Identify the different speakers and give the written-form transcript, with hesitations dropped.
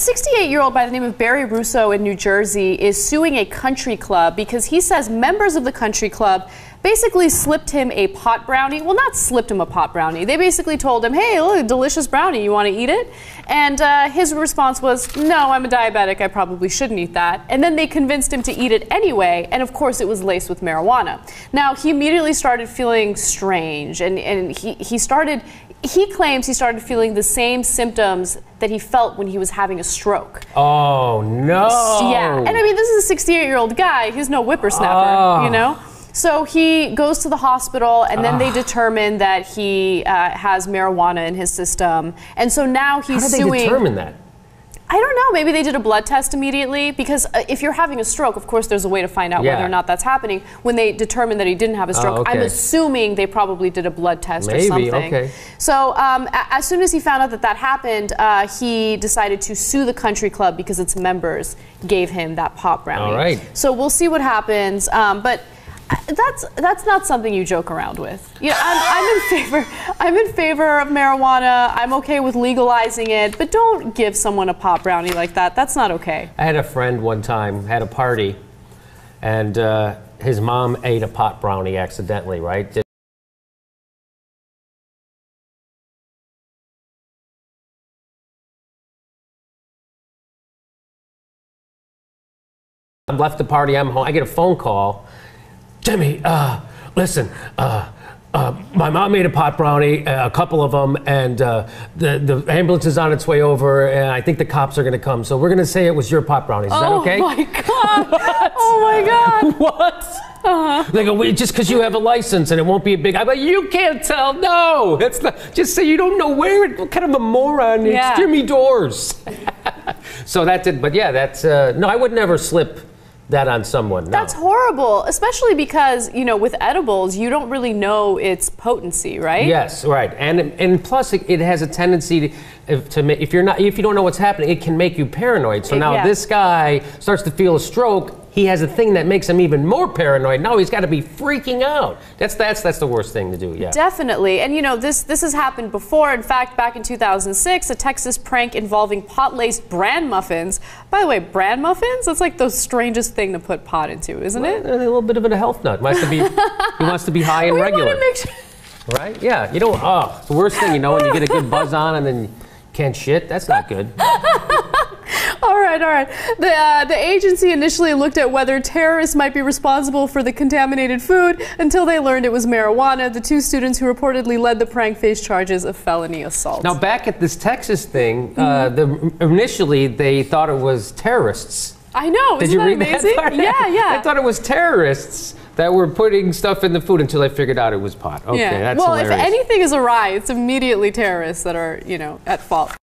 Speaker 1: 68-year-old by the name of Barry Russo in New Jersey is suing a country club because he says members of the country club basically slipped him a pot brownie. Well, not slipped him a pot brownie. They basically told him, hey, look, a delicious brownie. You want to eat it? And his response was, no, I'm a diabetic. I probably shouldn't eat that. And then they convinced him to eat it anyway. And of course, it was laced with marijuana. Now, he immediately started feeling strange. And he claims he started feeling the same symptoms that he felt when he was having a stroke.
Speaker 2: Oh, no.
Speaker 1: Yeah. And I mean, this is a 68-year-old guy. He's no whippersnapper, you know? So he goes to the hospital, and then they determine that he has marijuana in his system. And so now he's suing.
Speaker 2: How did they determine that?
Speaker 1: I don't know. Maybe they did a blood test immediately, because if you're having a stroke, of course, there's a way to find out whether or not that's happening. When they determined that he didn't have a stroke, I'm assuming they probably did a blood test or something.
Speaker 2: Okay.
Speaker 1: So as soon as he found out that that happened, he decided to sue the country club because its members gave him that pot brownie.
Speaker 2: All right.
Speaker 1: So we'll see what happens. But that's not something you joke around with. You know, I'm in favor of marijuana. I'm okay with legalizing it, but don't give someone a pot brownie like that. That's not okay.
Speaker 2: I had a friend one time had a party, and his mom ate a pot brownie accidentally, right? I left the party, I'm home, I get a phone call. Jimmy, listen, my mom made a pot brownie, a couple of them, and the ambulance is on its way over, and I think the cops are going to come, so we're going to say it was your pot brownies. Is that okay?
Speaker 1: Oh my God! Oh my God!
Speaker 2: What? They go, just because you have a license and it won't be a big. I'm like, you can't tell. No, that's not. Just say you don't know what kind of a moron. It's Jimmy Dores. So that did, but yeah, that's no. I would never slip that on someone. No.
Speaker 1: That's horrible, especially because, you know, with edibles, you don't really know its potency, right?
Speaker 2: Yes, right, and plus it has a tendency to if you don't know what's happening, it can make you paranoid. So now this guy starts to feel a stroke. He has a thing that makes him even more paranoid. Now he's got to be freaking out. That's the worst thing to do. Yeah.
Speaker 1: Definitely. And you know, this has happened before. In fact, back in 2006, a Texas prank involving pot-laced bran muffins. By the way, bran muffins? That's like the strangest thing to put pot into, isn't it?
Speaker 2: A little bit of a health nut. He wants to be high and regular.
Speaker 1: Want to make sure.
Speaker 2: Right? Yeah. You don't. Oh, it's the worst thing, you know, when you get a good buzz on and then you can't shit. That's not good.
Speaker 1: All right. The agency initially looked at whether terrorists might be responsible for the contaminated food until they learned it was marijuana. The two students who reportedly led the prank faced charges of felony assault.
Speaker 2: Now, back at this Texas thing, initially they thought it was terrorists.
Speaker 1: I know.
Speaker 2: Did you read
Speaker 1: amazing?
Speaker 2: That part?
Speaker 1: Yeah.
Speaker 2: I thought it was terrorists that were putting stuff in the food until they figured out it was pot. Okay, that's hilarious.
Speaker 1: Well, if anything is awry, it's immediately terrorists that are, you know, at fault.